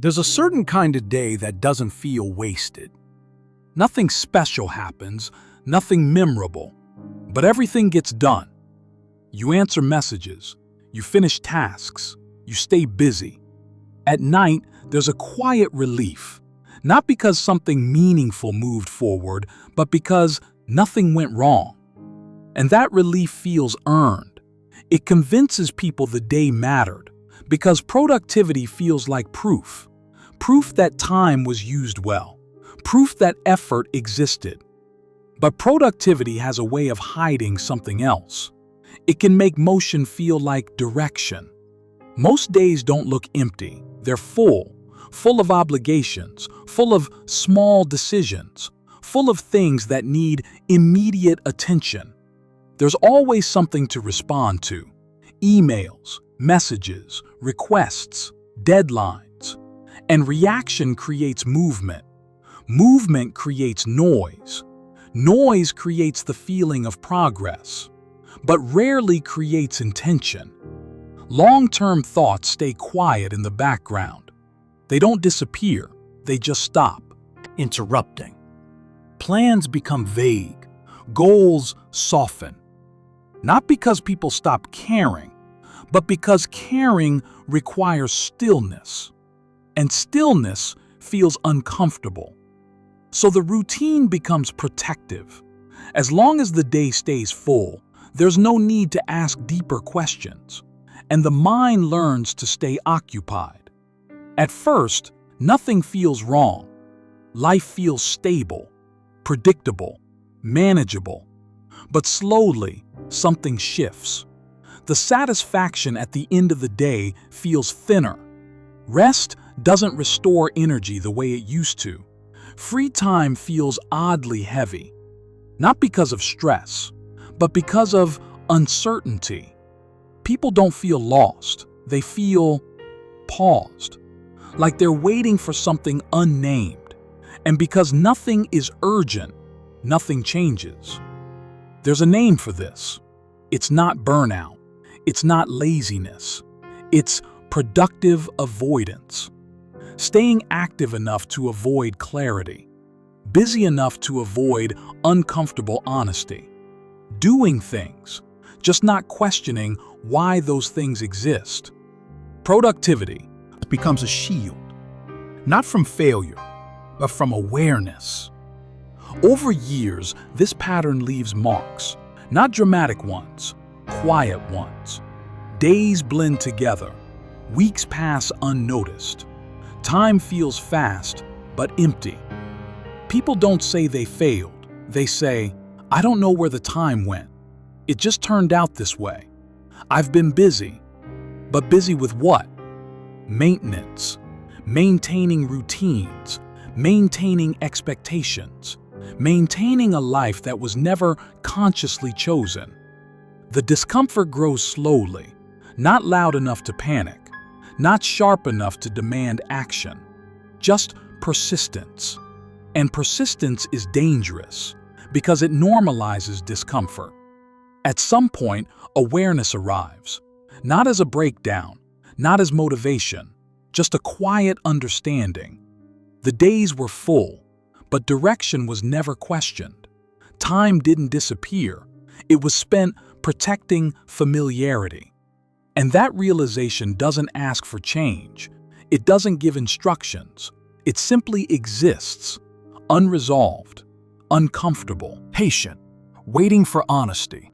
There's a certain kind of day that doesn't feel wasted. Nothing special happens, nothing memorable, but everything gets done. You answer messages, you finish tasks, you stay busy. At night, there's a quiet relief, not because something meaningful moved forward, but because nothing went wrong. And that relief feels earned. It convinces people the day mattered, because productivity feels like proof. Proof that time was used well. Proof that effort existed. But productivity has a way of hiding something else. It can make motion feel like direction. Most days don't look empty. They're full of obligations, full of small decisions, full of things that need immediate attention. There's always something to respond to. Emails, messages, requests, deadlines. And reaction creates movement. Movement creates noise. Noise creates the feeling of progress, but rarely creates intention. Long-term thoughts stay quiet in the background. They don't disappear, they just stop. Interrupting. Plans become vague. Goals soften. Not because people stop caring, but because caring requires stillness. And stillness feels uncomfortable. So the routine becomes protective. As long as the day stays full, there's no need to ask deeper questions, and the mind learns to stay occupied. At first, nothing feels wrong. Life feels stable, predictable, manageable. But slowly, something shifts. The satisfaction at the end of the day feels thinner. Rest doesn't restore energy the way it used to. Free time feels oddly heavy, not because of stress, but because of uncertainty. People don't feel lost, they feel paused, like they're waiting for something unnamed. And because nothing is urgent, nothing changes. There's a name for this. It's not burnout, it's not laziness, it's productive avoidance. Staying active enough to avoid clarity, busy enough to avoid uncomfortable honesty, doing things, just not questioning why those things exist. Productivity becomes a shield, not from failure, but from awareness. Over years, this pattern leaves marks, not dramatic ones, quiet ones. Days blend together, weeks pass unnoticed. Time feels fast, but empty. People don't say they failed. They say, I don't know where the time went. It just turned out this way. I've been busy. But busy with what? Maintenance. Maintaining routines. Maintaining expectations. Maintaining a life that was never consciously chosen. The discomfort grows slowly, not loud enough to panic. Not sharp enough to demand action, just persistence. And persistence is dangerous because it normalizes discomfort. At some point, awareness arrives, not as a breakdown, not as motivation, just a quiet understanding. The days were full, but direction was never questioned. Time didn't disappear, it was spent protecting familiarity. And that realization doesn't ask for change. It doesn't give instructions. It simply exists, unresolved, uncomfortable, patient, waiting for honesty.